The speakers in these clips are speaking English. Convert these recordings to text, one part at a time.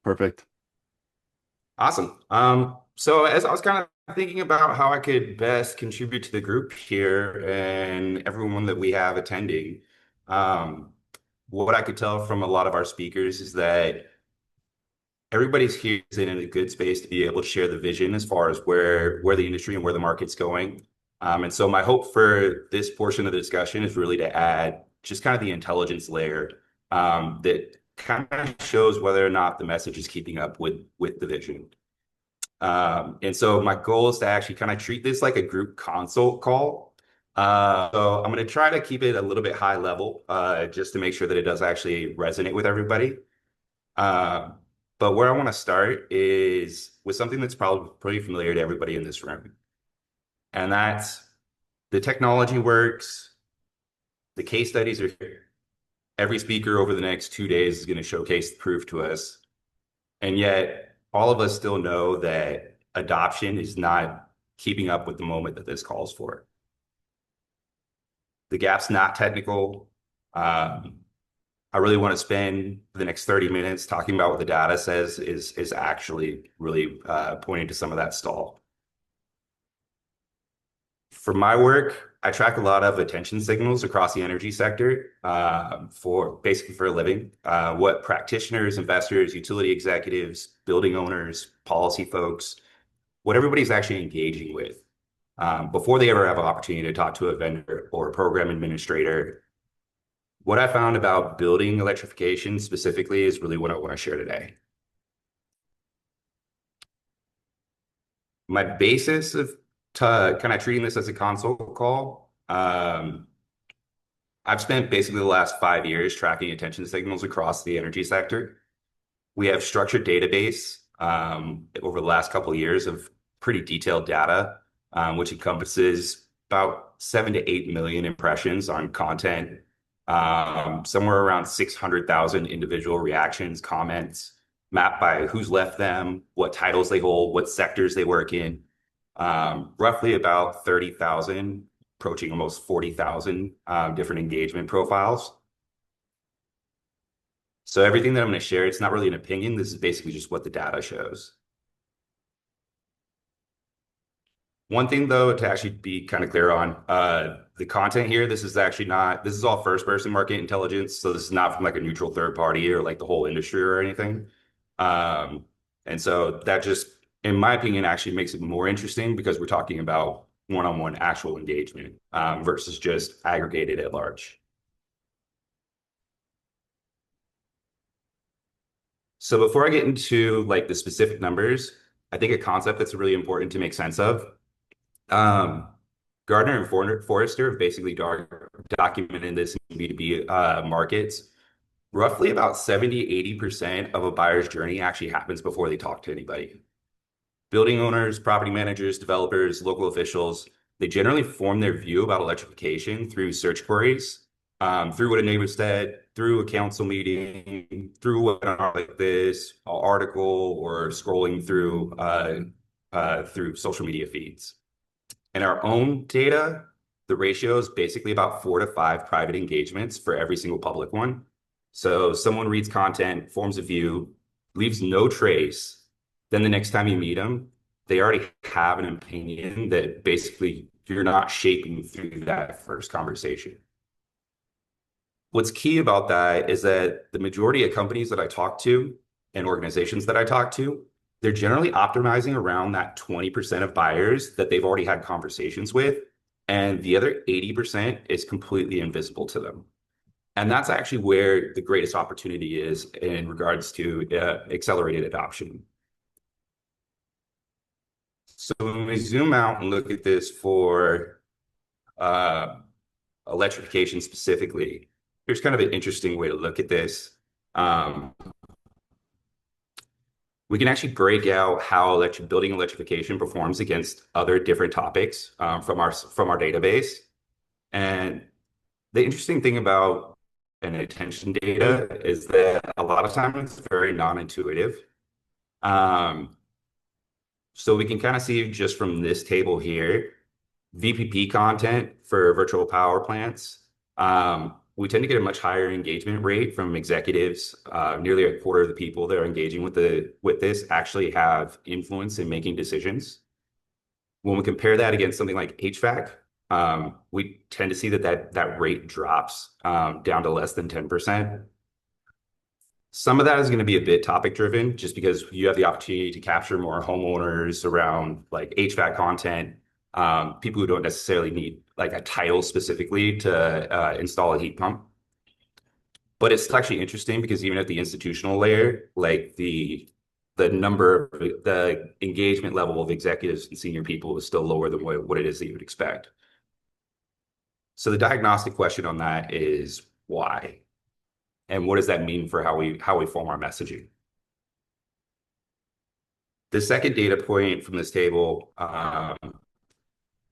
Perfect. Awesome. So as I was kind of thinking about how I could best contribute to the group here and everyone that we have attending, um, what I could tell from a lot of our speakers is that everybody's here is in a good space to be able to share the vision as far as where the industry and where the market's going. And so my hope for this portion of the discussion is really to add just kind of the intelligence layer that kind of shows whether or not the message is keeping up with the vision. And so my goal is to actually kind of treat this like a group consult call. So I'm going to try to keep it a little bit high level, just to make sure that it does actually resonate with everybody. Uh, but where I want to start is with something that's probably pretty familiar to everybody in this room, and that's the technology works, the case studies are here. Every speaker over the next 2 days is going to showcase the proof to us. And yet, all of us still know that adoption is not keeping up with the moment that this calls for. The gap's not technical. Um, I really want to spend the next 30 minutes talking about what the data says is actually really pointing to some of that stall. For my work, I track a lot of attention signals across the energy sector for basically for a living. What practitioners, investors, utility executives, building owners, policy folks, what everybody's actually engaging with before they ever have an opportunity to talk to a vendor or a program administrator. What I found about building electrification specifically is really what I want to share today. My basis of kind of treating this as a console call. I've spent basically the last 5 years tracking attention signals across the energy sector. We have structured database over the last couple of years of pretty detailed data, which encompasses about 7 to 8 million impressions on content, somewhere around 600,000 individual reactions, comments, mapped by who's left them, what titles they hold, what sectors they work in. Roughly about 30,000, approaching almost 40,000 different engagement profiles. So everything that I'm going to share, it's not really an opinion. This is basically just what the data shows. One thing though, to actually be kind of clear on, the content here, this is actually not, this is all first person market intelligence. So this is not from like a neutral third party or like the whole industry or anything. Um, and so that just, in my opinion, actually makes it more interesting because we're talking about one-on-one actual engagement versus just aggregated at large. So before I get into like the specific numbers, I think a concept that's really important to make sense of. Um, Gardner and Forrester have basically documented this in B2B markets. Roughly about 70 to 80% of a buyer's journey actually happens before they talk to anybody. Building owners, property managers, developers, local officials, they generally form their view about electrification through search queries, through what a neighbor said, through a council meeting, through a webinar like this, an article, or scrolling through social media feeds. In our own data, the ratio is basically about 4 to 5 private engagements for every single public one. So someone reads content, forms a view, leaves no trace. Then the next time you meet them, they already have an opinion that basically you're not shaping through that first conversation. What's key about that is that the majority of companies that I talk to and organizations that I talk to, they're generally optimizing around that 20% of buyers that they've already had conversations with. And the other 80% is completely invisible to them. And that's actually where the greatest opportunity is in regards to accelerated adoption. So when we zoom out and look at this for uh, electrification specifically, here's kind of an interesting way to look at this. Um, we can actually break out how building electrification performs against other different topics from our database. And the interesting thing about an attention data is that a lot of times it's very non-intuitive. Um, so we can kind of see just from this table here, VPP content for virtual power plants. we tend to get a much higher engagement rate from executives. Nearly a quarter of the people that are engaging with this actually have influence in making decisions. When we compare that against something like HVAC, we tend to see that rate drops down to less than 10%. Some of that is going to be a bit topic driven, just because you have the opportunity to capture more homeowners around like HVAC content, people who don't necessarily need like a title specifically to install a heat pump. But it's actually interesting because even at the institutional layer, like the engagement level of executives and senior people is still lower than what it is that you would expect. So the diagnostic question on that is why? And what does that mean for how we form our messaging? The second data point from this table,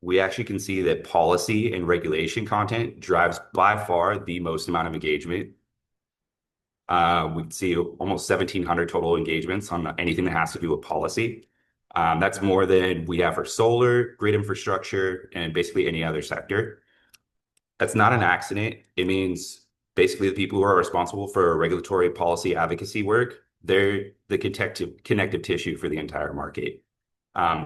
we actually can see that policy and regulation content drives by far the most amount of engagement. We can see almost 1,700 total engagements on anything that has to do with policy. That's more than we have for solar, grid infrastructure, and basically any other sector. That's not an accident. It means basically the people who are responsible for regulatory policy advocacy work, they're the connective tissue for the entire market.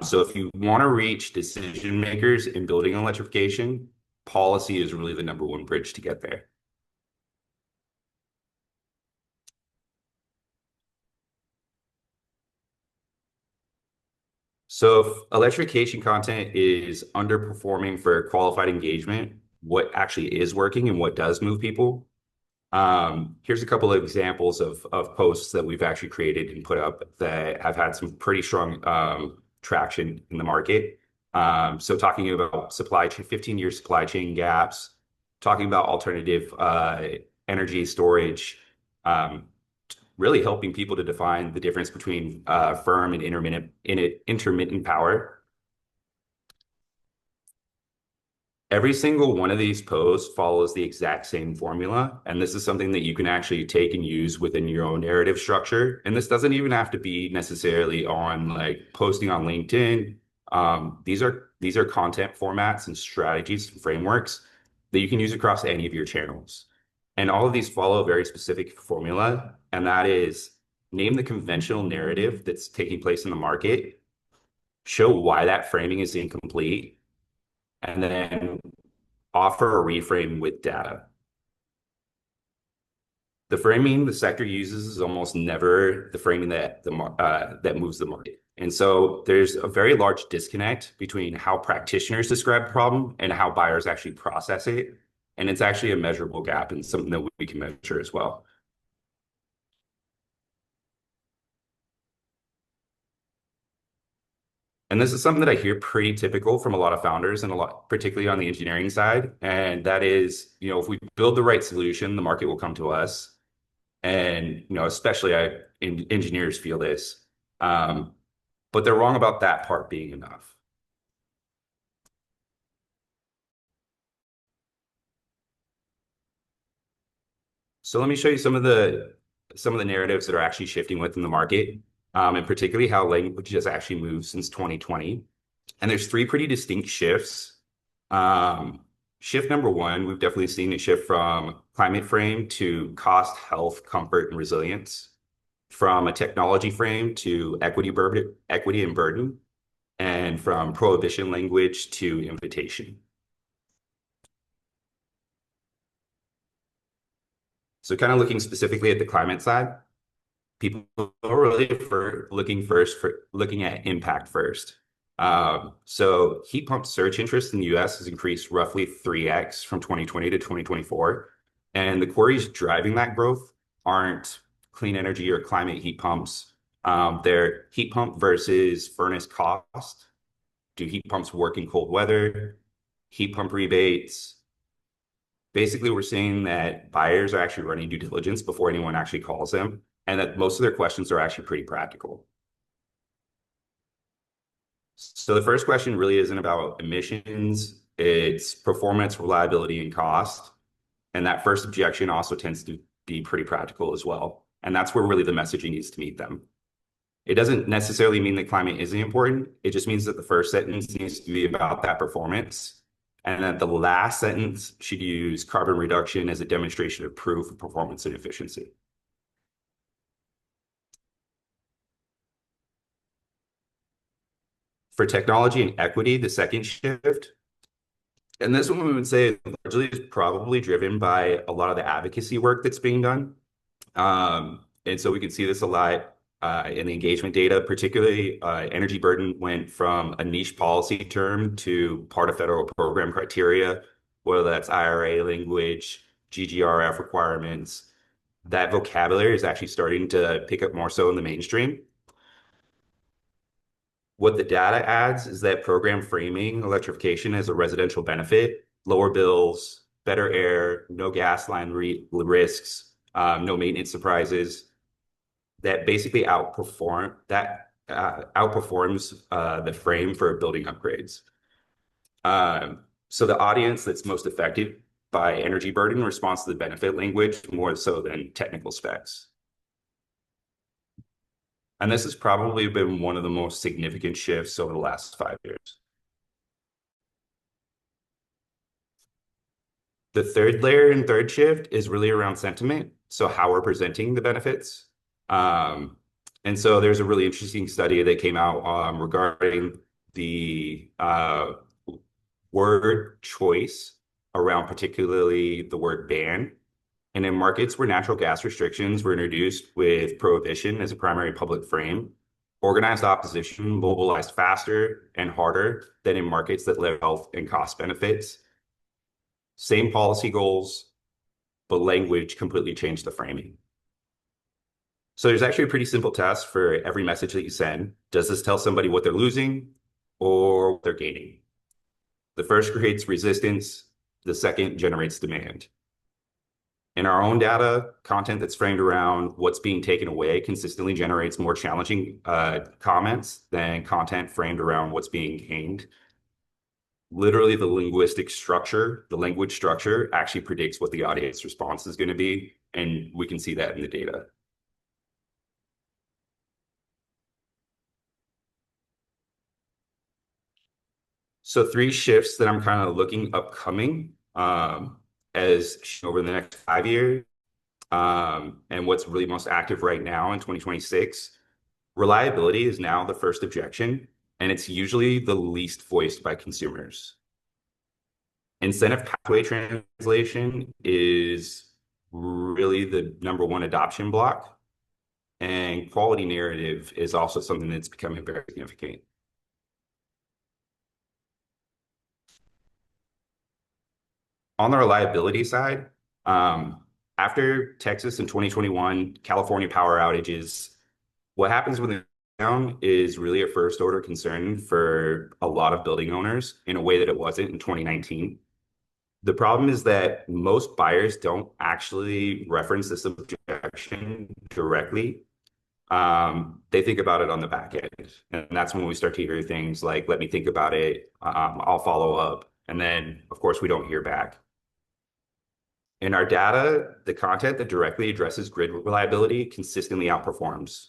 So if you want to reach decision makers in building electrification, policy is really the number one bridge to get there. So if electrification content is underperforming for qualified engagement, what actually is working and what does move people? Here's a couple of examples of posts that we've actually created and put up that have had some pretty strong traction in the market. So talking about 15-year supply chain gaps, talking about alternative energy storage, really helping people to define the difference between firm and intermittent power. Every single one of these posts follows the exact same formula, and this is something that you can actually take and use within your own narrative structure. And this doesn't even have to be necessarily on like posting on LinkedIn. These are content formats and strategies and frameworks that you can use across any of your channels. And all of these follow a very specific formula, and that is name the conventional narrative that's taking place in the market, show why that framing is incomplete, and then offer a reframe with data. The framing the sector uses is almost never the framing that moves the market. And so there's a very large disconnect between how practitioners describe the problem and how buyers actually process it. And it's actually a measurable gap and something that we can measure as well. And this is something that I hear pretty typical from a lot of founders and particularly on the engineering side. And that is, if we build the right solution, the market will come to us. And, especially engineers feel this. But they're wrong about that part being enough. So let me show you some of the narratives that are actually shifting within the market, and particularly how language has actually moved since 2020. And there's three pretty distinct shifts. Shift number one, we've definitely seen a shift from climate frame to cost, health, comfort, and resilience, from a technology frame to equity and burden, and from prohibition language to invitation. So kind of looking specifically at the climate side, people are really looking at impact first. So heat pump search interest in the US has increased roughly 3x from 2020 to 2024. And the queries driving that growth aren't clean energy or climate heat pumps. They're heat pump versus furnace cost. Do heat pumps work in cold weather? Heat pump rebates. Basically, we're seeing that buyers are actually running due diligence before anyone actually calls them, and that most of their questions are actually pretty practical. So the first question really isn't about emissions, it's performance, reliability, and cost. And that first objection also tends to be pretty practical as well. And that's where really the messaging needs to meet them. It doesn't necessarily mean that climate isn't important. It just means that the first sentence needs to be about that performance. And then the last sentence should use carbon reduction as a demonstration of proof of performance and efficiency. For technology and equity, the second shift, and this one we would say largely is probably driven by a lot of the advocacy work that's being done. And so we can see this a lot in the engagement data, particularly energy burden went from a niche policy term to part of federal program criteria, whether that's IRA language, GGRF requirements. That vocabulary is actually starting to pick up more so in the mainstream. What the data adds is that program framing electrification as a residential benefit, lower bills, better air, no gas line risks, no maintenance surprises. That basically outperforms the frame for building upgrades. So the audience that's most affected by energy burden responds to the benefit language more so than technical specs. And this has probably been one of the most significant shifts over the last 5 years. The third layer and third shift is really around sentiment. So how we're presenting the benefits. And so there's a really interesting study that came out regarding the word choice around particularly the word ban. And in markets where natural gas restrictions were introduced with prohibition as a primary public frame, organized opposition mobilized faster and harder than in markets that live health and cost benefits. Same policy goals, but language completely changed the framing. So there's actually a pretty simple test for every message that you send. Does this tell somebody what they're losing or what they're gaining? The first creates resistance. The second generates demand. In our own data, content that's framed around what's being taken away consistently generates more challenging comments than content framed around what's being gained. Literally, the language structure actually predicts what the audience response is going to be, and we can see that in the data. So 3 shifts that I'm kind of looking upcoming as over the next 5 years, and what's really most active right now in 2026. Reliability is now the first objection, and it's usually the least voiced by consumers. Incentive pathway translation is really the number one adoption block, and quality narrative is also something that's becoming very significant. On the reliability side, after Texas in 2021, California power outages, what happens when they're down is really a first order concern for a lot of building owners in a way that it wasn't in 2019. The problem is that most buyers don't actually reference this objection directly. They think about it on the back end. And that's when we start to hear things like, let me think about it. I'll follow up. And then, of course, we don't hear back. In our data, the content that directly addresses grid reliability consistently outperforms.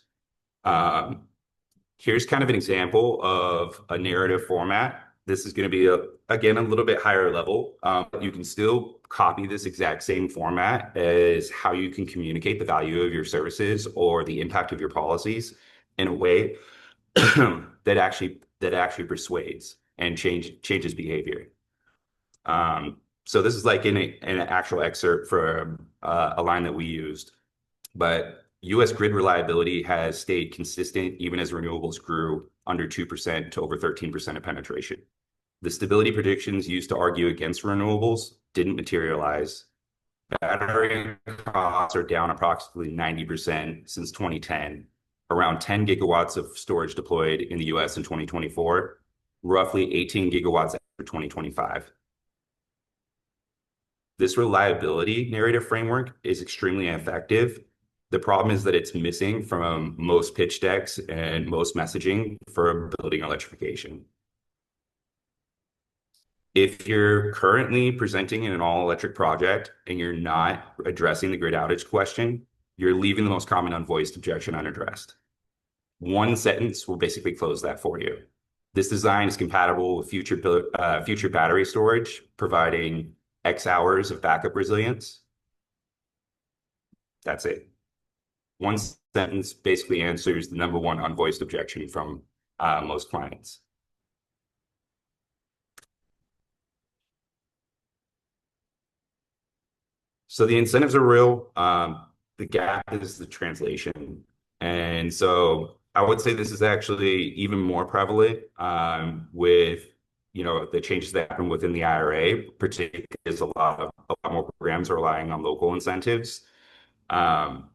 Here's kind of an example of a narrative format. This is going to be, again, a little bit higher level. You can still copy this exact same format as how you can communicate the value of your services or the impact of your policies in a way that actually persuades and changes behavior. So this is like in an actual excerpt from a line that we used. But U.S. grid reliability has stayed consistent even as renewables grew under 2% to over 13% of penetration. The stability predictions used to argue against renewables didn't materialize. Battery costs are down approximately 90% since 2010, around 10 gigawatts of storage deployed in the US in 2024, roughly 18 gigawatts after 2025. This reliability narrative framework is extremely effective. The problem is that it's missing from most pitch decks and most messaging for building electrification. If you're currently presenting in an all-electric project and you're not addressing the grid outage question, you're leaving the most common unvoiced objection unaddressed. One sentence will basically close that for you. This design is compatible with future battery storage, providing X hours of backup resilience. That's it. One sentence basically answers the number one unvoiced objection from most clients. So the incentives are real. The gap is the translation. And so I would say this is actually even more prevalent with the changes that happen within the IRA, particularly as a lot more programs are relying on local incentives. Um,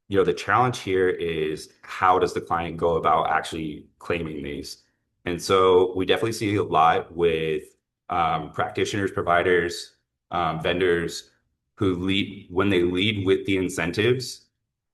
the challenge here is how does the client go about actually claiming these? And so we definitely see a lot with practitioners, providers, vendors who lead when they lead with the incentives.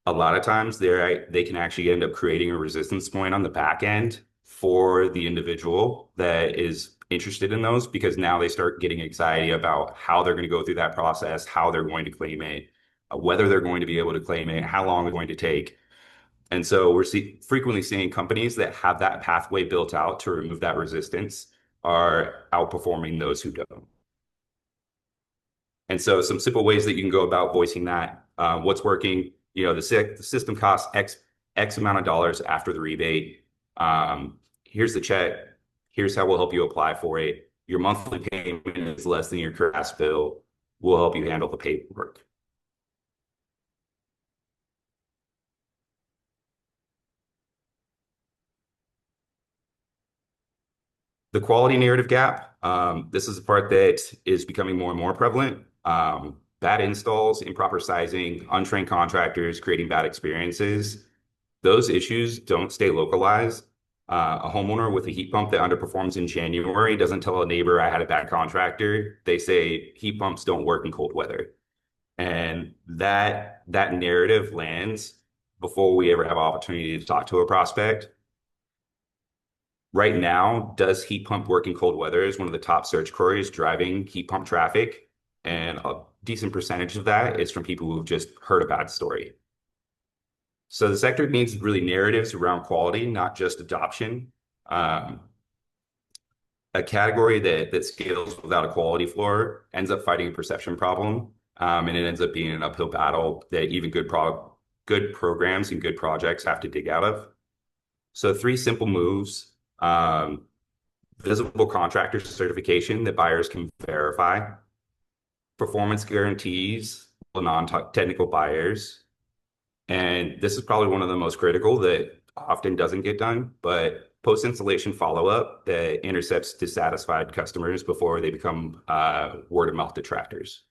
A lot of times they can actually end up creating a resistance point on the back end for the individual that is interested in those because now they start getting anxiety about how they're going to go through that process, how they're going to claim it, whether they're going to be able to claim it, how long it's going to take. And so frequently seeing companies that have that pathway built out to remove that resistance are outperforming those who don't. And so some simple ways that you can go about voicing that, what's working, the system costs X amount of dollars after the rebate. Here's the check. Here's how we'll help you apply for it. Your monthly payment is less than your current bill. We'll help you handle the paperwork. The quality narrative gap, this is the part that is becoming more and more prevalent. Bad installs, improper sizing, untrained contractors creating bad experiences. Those issues don't stay localized. A homeowner with a heat pump that underperforms in January doesn't tell a neighbor I had a bad contractor. They say heat pumps don't work in cold weather. And that narrative lands before we ever have opportunity to talk to a prospect. Right now, does heat pump work in cold weather is one of the top search queries driving heat pump traffic. And a decent percentage of that is from people who've just heard a bad story. So the sector needs really narratives around quality, not just adoption. Um, a category that scales without a quality floor ends up fighting a perception problem. And it ends up being an uphill battle that even good programs and good projects have to dig out of. So three simple moves. Visible contractor certification that buyers can verify, performance guarantees for non-technical buyers. And this is probably one of the most critical that often doesn't get done, but post-installation follow-up that intercepts dissatisfied customers before they become word-of-mouth detractors.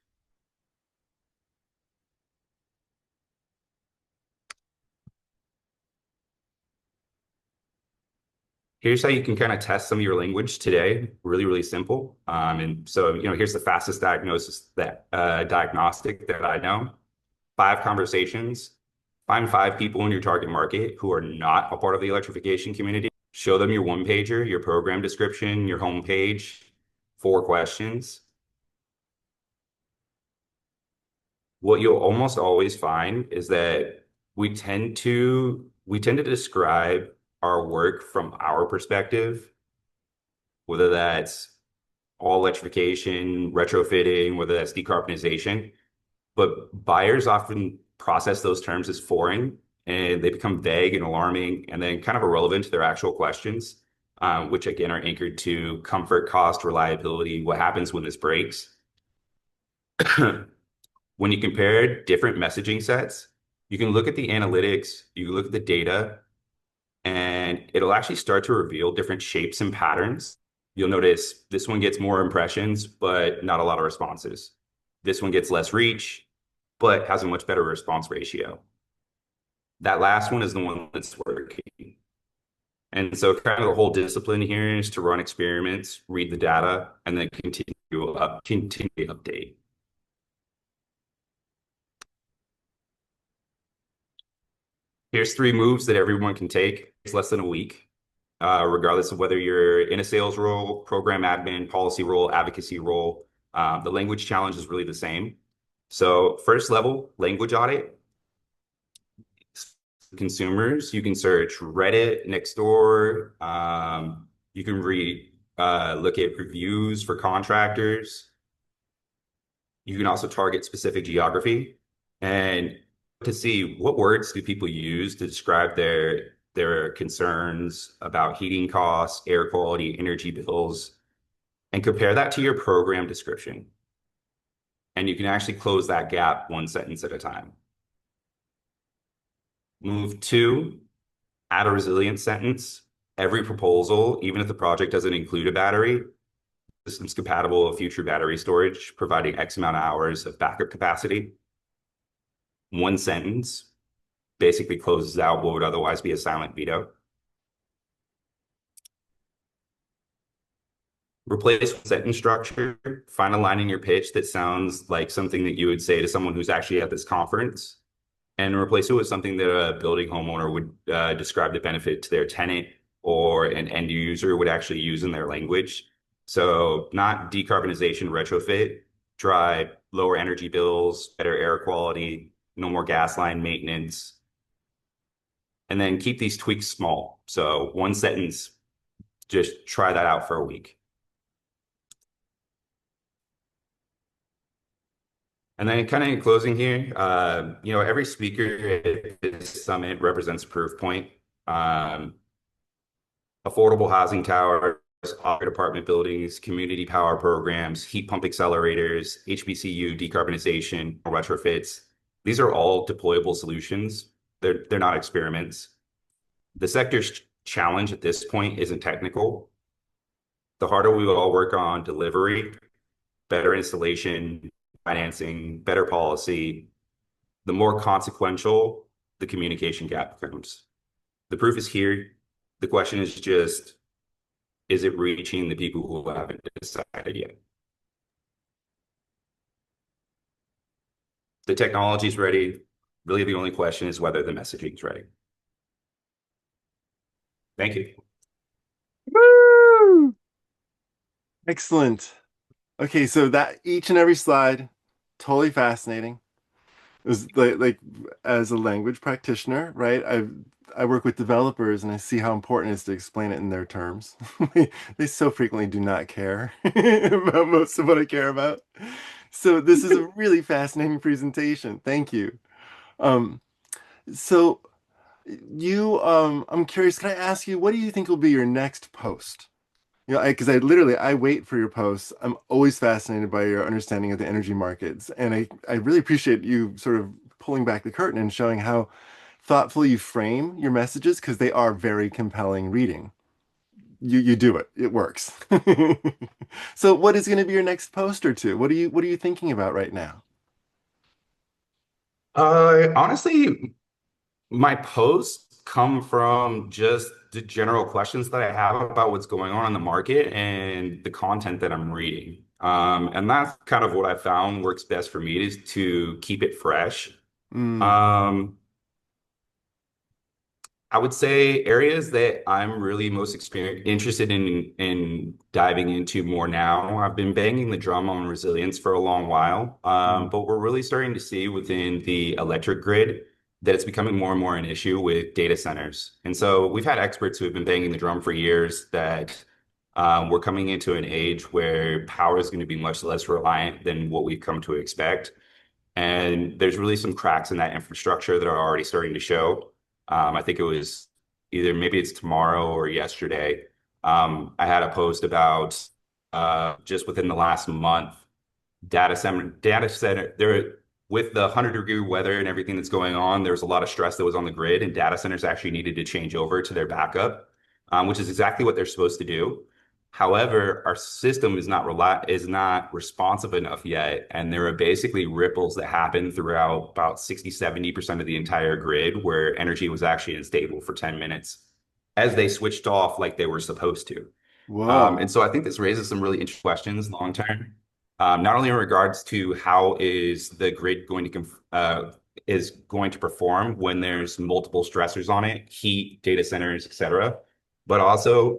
Here's how you can kind of test some of your language today. Really, really simple. And so, here's the fastest diagnostic that I know. 5 conversations. Find 5 people in your target market who are not a part of the electrification community. Show them your one pager, your program description, your homepage, 4 questions. What you'll almost always find is that we tend to describe our work from our perspective, whether that's all electrification, retrofitting, whether that's decarbonization. But buyers often process those terms as foreign and they become vague and alarming and then kind of irrelevant to their actual questions, which again are anchored to comfort, cost, reliability, what happens when this breaks. When you compare different messaging sets, you can look at the analytics, you can look at the data, and it'll actually start to reveal different shapes and patterns. You'll notice this one gets more impressions, but not a lot of responses. This one gets less reach, but has a much better response ratio. That last one is the one that's working. And so kind of the whole discipline here is to run experiments, read the data, and then continue to update. Here's 3 moves that everyone can take. It's less than a week, regardless of whether you're in a sales role, program admin, policy role, advocacy role. The language challenge is really the same. So first level, language audit. Consumers, you can search Reddit, Nextdoor, You can look at reviews for contractors. You can also target specific geography and to see what words do people use to describe their concerns about heating costs, air quality, energy bills, and compare that to your program description. And you can actually close that gap one sentence at a time. Move two, add a resilient sentence. Every proposal, even if the project doesn't include a battery, systems compatible with future battery storage, providing X amount of hours of backup capacity. One sentence basically closes out what would otherwise be a silent veto. Replace sentence structure, find a line in your pitch that sounds like something that you would say to someone who's actually at this conference, and replace it with something that a building homeowner would describe the benefit to their tenant or an end user would actually use in their language. So not decarbonization retrofit, try lower energy bills, better air quality, no more gas line maintenance, and then keep these tweaks small. So one sentence, just try that out for a week. And then kind of in closing here, every speaker at this summit represents a proof point. Affordable housing towers, office apartment buildings, community power programs, heat pump accelerators, HBCU decarbonization, retrofits. These are all deployable solutions. They're not experiments. The sector's challenge at this point isn't technical. The harder we all work on delivery, better installation, financing, better policy, the more consequential the communication gap becomes. The proof is here. The question is just, is it reaching the people who haven't decided yet? The technology is ready. Really, the only question is whether the messaging is ready. Thank you. Woo! Excellent. Okay, so that each and every slide, totally fascinating. It was like as a language practitioner, right? I work with developers and I see how important it is to explain it in their terms. They so frequently do not care about most of what I care about. So this is a really fascinating presentation. Thank you. Um, so I'm curious, can I ask you, what do you think will be your next post? You know, because I wait for your posts. I'm always fascinated by your understanding of the energy markets, and I really appreciate you sort of pulling back the curtain and showing how thoughtfully you frame your messages because they are very compelling reading. You do it. It works. So what is going to be your next post or two? What are you thinking about right now? Honestly, my posts come from just the general questions that I have about what's going on in the market and the content that I'm reading. And that's kind of what I found works best for me is to keep it fresh. Mm, Um, I would say areas that I'm really most interested in diving into more now. I've been banging the drum on resilience for a long while, mm, but we're really starting to see within the electric grid that it's becoming more and more an issue with data centers. And so we've had experts who have been banging the drum for years that we're coming into an age where power is going to be much less reliant than what we've come to expect. And there's really some cracks in that infrastructure that are already starting to show. I think it was either maybe it's tomorrow or yesterday. I had a post about just within the last month, data center there with the 100-degree weather and everything that's going on, there was a lot of stress that was on the grid, and data centers actually needed to change over to their backup, which is exactly what they're supposed to do. However, our system is not responsive enough yet, and there are basically ripples that happen throughout about 60-70% of the entire grid where energy was actually unstable for 10 minutes as they switched off like they were supposed to. whoa. And so I think this raises some really interesting questions long term, not only in regards to how is the grid is going to perform when there's multiple stressors on it, heat, data centers, et cetera, but also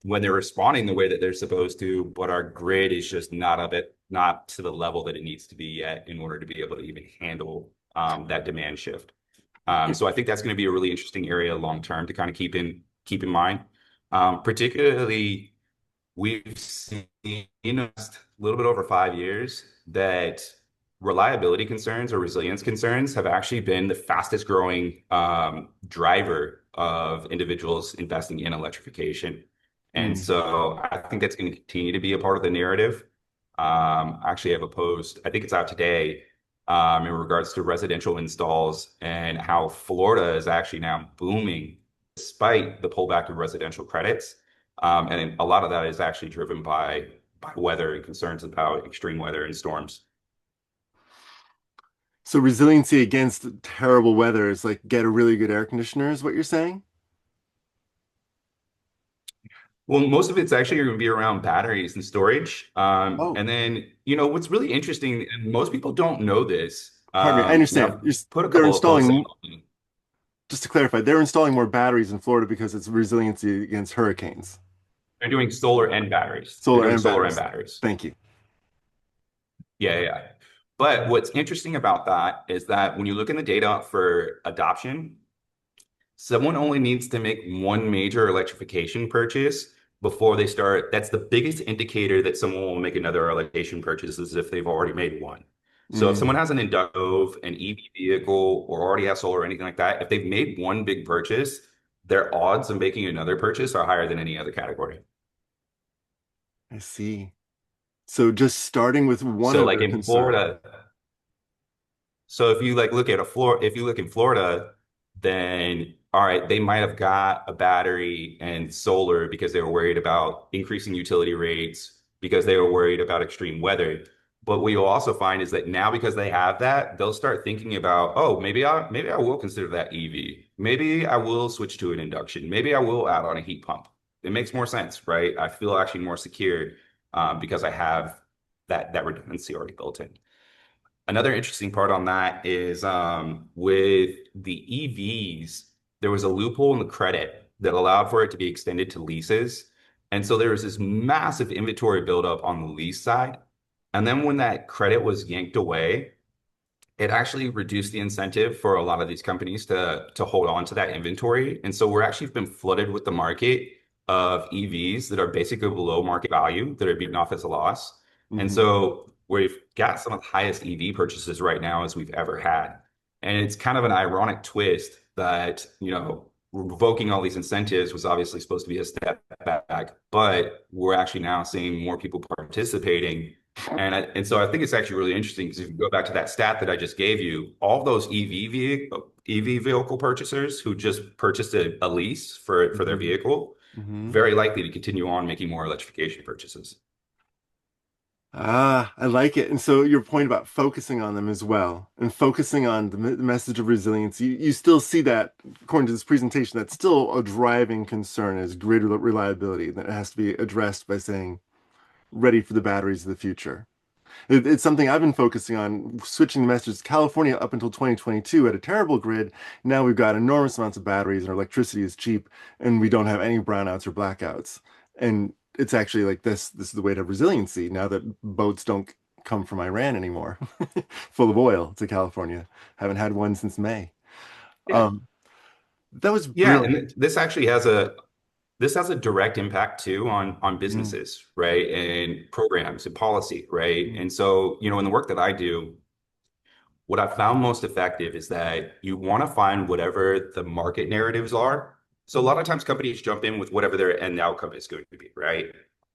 when they're responding the way that they're supposed to, but our grid is just not to the level that it needs to be yet in order to be able to even handle that demand shift. So I think that's going to be a really interesting area long term to kind of keep in mind. Particularly, we've seen in a little bit over 5 years that reliability concerns or resilience concerns have actually been the fastest growing driver of individuals investing in electrification. And Mm. so I think that's going to continue to be a part of the narrative. Actually, I have a post, I think it's out today, in regards to residential installs and how Florida is actually now booming despite the pullback of residential credits. And a lot of that is actually driven by weather and concerns about extreme weather and storms. So resiliency against terrible weather is like get a really good air conditioner, is what you're saying? Well, most of it's actually going to be around batteries and storage. Oh, And then, what's really interesting, and most people don't know this. pardon me. I And understand. I've put a They're couple of posts installing, out. just to clarify, they're installing more batteries in Florida because it's resiliency against hurricanes, They're doing solar and batteries. They're solar doing and solar and batteries. batteries. Thank you. Yeah, yeah. Yeah. But what's interesting about that is that when you look in the data for adoption, someone only needs to make one major electrification purchase before they start. That's the biggest indicator that someone will make another electrification purchase is if they've already made one. So if Mm, someone has an inductive, an EV vehicle, or already has solar or anything like that, if they've made one big purchase, their odds of making another purchase are higher than any other category. I see. So just starting with one So of like their in concern. Florida, so if you like look at a floor, if you look in Florida, then all right, they might have got a battery and solar because they were worried about increasing utility rates, because they were worried about extreme weather. But what you'll also find is that now because they have that, they'll start thinking about, oh, maybe I will consider that EV. Maybe I will switch to an induction. Maybe I will add on a heat pump. It makes more sense, right? I feel actually more secure because I have that redundancy already built in. Another interesting part on that is with the EVs, there was a loophole in the credit that allowed for it to be extended to leases. And so there was this massive inventory buildup on the lease side. And then when that credit was yanked away, it actually reduced the incentive for a lot of these companies to hold on to that inventory. And so we're actually been flooded with the market of EVs that are basically below market value that are beaten off as a loss. And Hmm. so we've got some of the highest EV purchases right now as we've ever had. And it's kind of an ironic twist that, revoking all these incentives was obviously supposed to be a step back, but we're actually now seeing more people participating and so I think it's actually really interesting because if you go back to that stat that I just gave you, all those EV vehicle purchasers who just purchased a lease for their Hmm. vehicle, Hmm. very likely to continue on making more electrification purchases. Ah, I like it. And so your point about focusing on them as well and focusing on the message of resilience, you still see that, according to this presentation, that's still a driving concern is grid reliability that has to be addressed by saying ready for the batteries of the future. It's something I've been focusing on, switching the messages. California up until 2022 had a terrible grid. Now we've got enormous amounts of batteries and our electricity is cheap and we don't have any brownouts or blackouts. And it's actually like this is the way to resiliency now that boats don't come from Iran anymore, full of oil to California. Haven't had one since May. Yeah. Um, that was Yeah, brilliant. and this has a direct impact too on Mm, businesses, right? And programs and policy, right? mm, And so, in the work that I do, what I found most effective is that you want to find whatever the market narratives are. So a lot of times companies jump in with whatever their end outcome is going to be, right?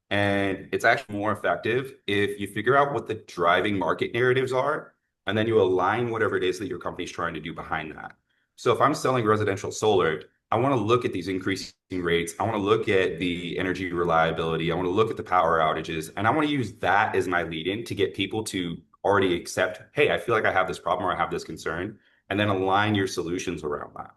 And it's actually more effective if you figure out what the driving market narratives are, and then you align whatever it is that your company's trying to do behind that. So if I'm selling residential solar, I want to look at these increasing rates. I want to look at the energy reliability. I want to look at the power outages, and I want to use that as my lead in to get people to already accept, hey, I feel like I have this problem or I have this concern, and then align your solutions around that.